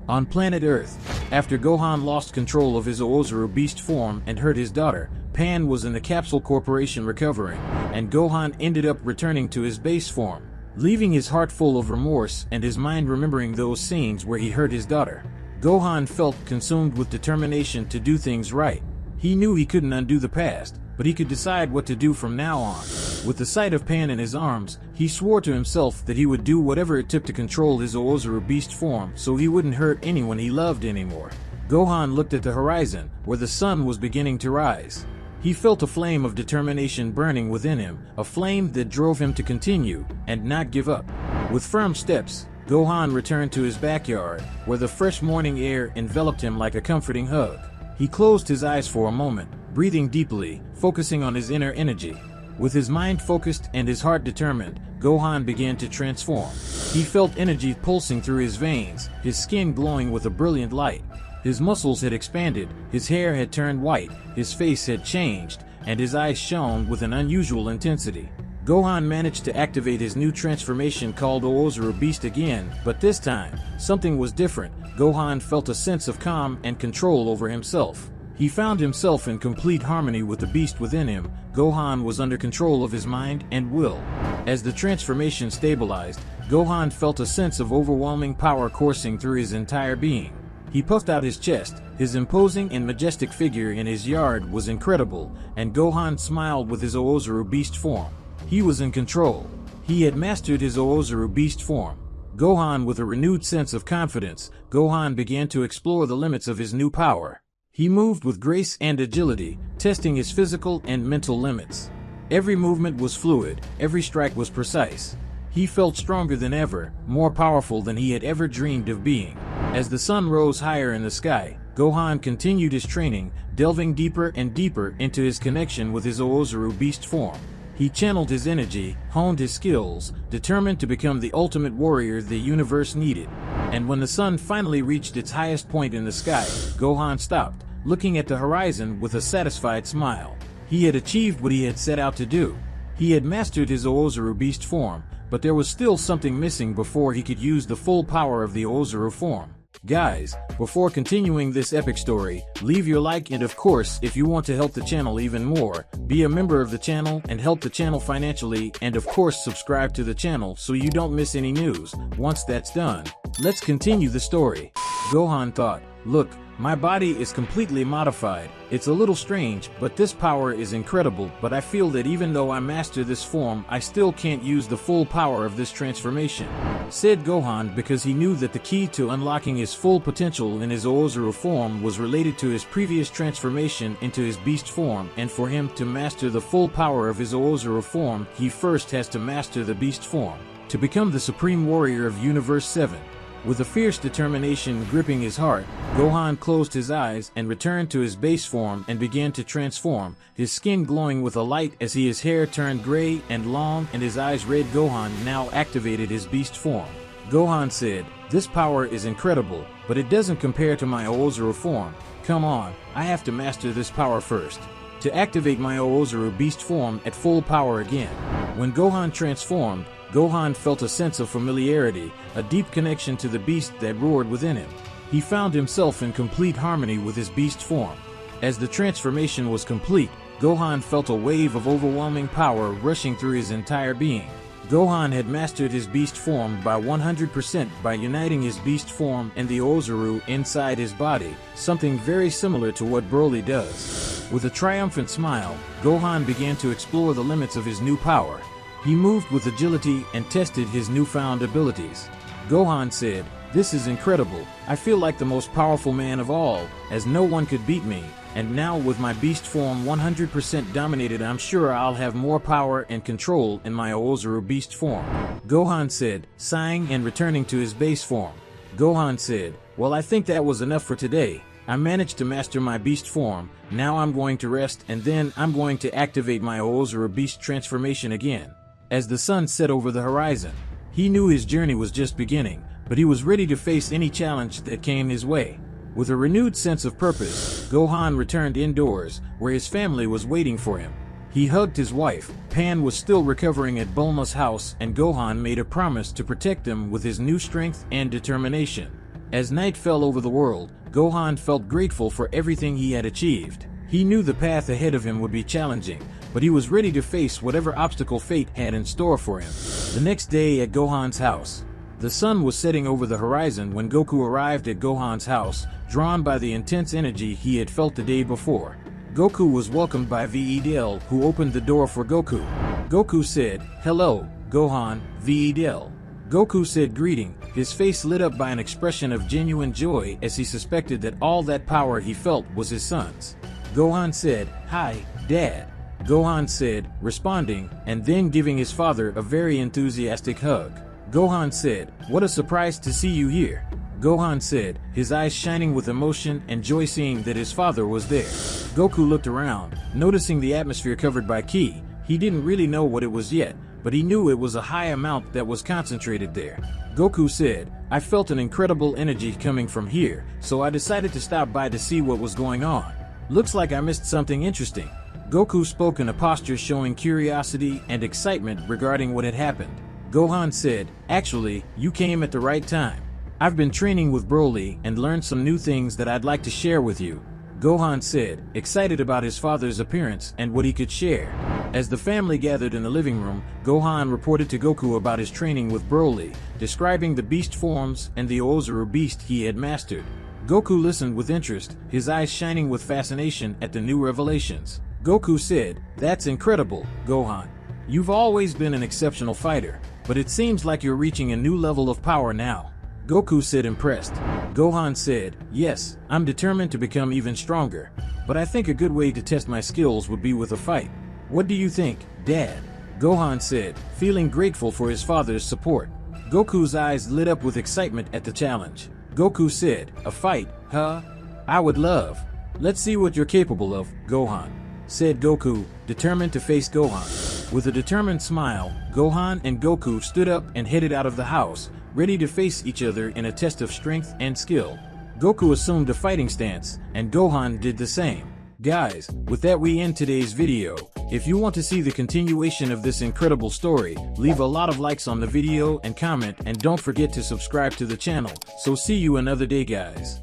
On planet Earth, after Gohan lost control of his Ozaru beast form and hurt his daughter, Pan was in the Capsule Corporation recovering, and Gohan ended up returning to his base form, leaving his heart full of remorse and his mind remembering those scenes where he hurt his daughter. Gohan felt consumed with determination to do things right. He knew he couldn't undo the past, but he could decide what to do from now on. With the sight of Pan in his arms, he swore to himself that he would do whatever it took to control his Ozaru beast form so he wouldn't hurt anyone he loved anymore. Gohan looked at the horizon, where the sun was beginning to rise. He felt a flame of determination burning within him, a flame that drove him to continue and not give up. With firm steps, Gohan returned to his backyard, where the fresh morning air enveloped him like a comforting hug. He closed his eyes for a moment, breathing deeply, focusing on his inner energy. With his mind focused and his heart determined, Gohan began to transform. He felt energy pulsing through his veins, his skin glowing with a brilliant light. His muscles had expanded, his hair had turned white, his face had changed, and his eyes shone with an unusual intensity. Gohan managed to activate his new transformation called Ozaru Beast again, but this time, something was different. Gohan felt a sense of calm and control over himself. He found himself in complete harmony with the beast within him. Gohan was under control of his mind and will. As the transformation stabilized, Gohan felt a sense of overwhelming power coursing through his entire being. He puffed out his chest. His imposing and majestic figure in his yard was incredible, and Gohan smiled with his Ozaru beast form. He was in control. He had mastered his Ozaru beast form. Gohan, with a renewed sense of confidence, Gohan began to explore the limits of his new power. He moved with grace and agility, testing his physical and mental limits. Every movement was fluid, every strike was precise. He felt stronger than ever, more powerful than he had ever dreamed of being. As the sun rose higher in the sky, Gohan continued his training, delving deeper and deeper into his connection with his Ozaru beast form. He channeled his energy, honed his skills, determined to become the ultimate warrior the universe needed. And when the sun finally reached its highest point in the sky, Gohan stopped, looking at the horizon with a satisfied smile. He had achieved what he had set out to do. He had mastered his Ozaru beast form, but there was still something missing before he could use the full power of the Ozaru form. Guys, before continuing this epic story, leave your like, and of course, if you want to help the channel even more, be a member of the channel and help the channel financially, and of course subscribe to the channel so you don't miss any news. Once that's done, let's continue the story. Gohan thought, look, my body is completely modified. It's a little strange, but this power is incredible, but I feel that even though I master this form, I still can't use the full power of this transformation, said Gohan, because he knew that the key to unlocking his full potential in his Ozaru form was related to his previous transformation into his beast form, and for him to master the full power of his Ozaru form, he first has to master the beast form, to become the supreme warrior of Universe 7. With a fierce determination gripping his heart, Gohan closed his eyes and returned to his base form and began to transform, his skin glowing with a light as his hair turned gray and long and his eyes red. Gohan now activated his beast form. Gohan said, this power is incredible, but it doesn't compare to my Ozaru form. Come on, I have to master this power first, to activate my Ozaru beast form at full power again. When Gohan transformed, Gohan felt a sense of familiarity, a deep connection to the beast that roared within him. He found himself in complete harmony with his beast form. As the transformation was complete, Gohan felt a wave of overwhelming power rushing through his entire being. Gohan had mastered his beast form by 100% by uniting his beast form and the Ozaru inside his body, something very similar to what Broly does. With a triumphant smile, Gohan began to explore the limits of his new power. He moved with agility and tested his newfound abilities. Gohan said, this is incredible. I feel like the most powerful man of all, as no one could beat me, and now with my beast form 100% dominated, I'm sure I'll have more power and control in my Ozaru beast form. Gohan said, sighing and returning to his base form. Gohan said, well, I think that was enough for today. I managed to master my beast form. Now I'm going to rest, and then I'm going to activate my Ozaru beast transformation again. As the sun set over the horizon, he knew his journey was just beginning, but he was ready to face any challenge that came his way. With a renewed sense of purpose, Gohan returned indoors, where his family was waiting for him. He hugged his wife. Pan was still recovering at Bulma's house, and Gohan made a promise to protect them with his new strength and determination. As night fell over the world, Gohan felt grateful for everything he had achieved. He knew the path ahead of him would be challenging, but he was ready to face whatever obstacle fate had in store for him. The next day at Gohan's house. The sun was setting over the horizon when Goku arrived at Gohan's house, drawn by the intense energy he had felt the day before. Goku was welcomed by Vegeta, who opened the door for Goku. Goku said, "Hello, Gohan, Vegeta." Goku said greeting, his face lit up by an expression of genuine joy as he suspected that all that power he felt was his son's. Gohan said, "Hi, Dad." Gohan said, responding, and then giving his father a very enthusiastic hug. Gohan said, "What a surprise to see you here." Gohan said, his eyes shining with emotion and joy seeing that his father was there. Goku looked around, noticing the atmosphere covered by ki. He didn't really know what it was yet, but he knew it was a high amount that was concentrated there. Goku said, "I felt an incredible energy coming from here, so I decided to stop by to see what was going on. Looks like I missed something interesting." Goku spoke in a posture showing curiosity and excitement regarding what had happened. Gohan said, "Actually, you came at the right time. I've been training with Broly and learned some new things that I'd like to share with you." Gohan said, excited about his father's appearance and what he could share. As the family gathered in the living room, Gohan reported to Goku about his training with Broly, describing the beast forms and the Ozaru beast he had mastered. Goku listened with interest, his eyes shining with fascination at the new revelations. Goku said, "That's incredible, Gohan. You've always been an exceptional fighter, but it seems like you're reaching a new level of power now." Goku said impressed. Gohan said, "Yes, I'm determined to become even stronger, but I think a good way to test my skills would be with a fight. What do you think, Dad?" Gohan said, feeling grateful for his father's support. Goku's eyes lit up with excitement at the challenge. Goku said, "A fight, huh? I would love. Let's see what you're capable of, Gohan," said Goku, determined to face Gohan. With a determined smile, Gohan and Goku stood up and headed out of the house, ready to face each other in a test of strength and skill. Goku assumed a fighting stance, and Gohan did the same. Guys, with that we end today's video. If you want to see the continuation of this incredible story, leave a lot of likes on the video and comment, and don't forget to subscribe to the channel. So see you another day, guys.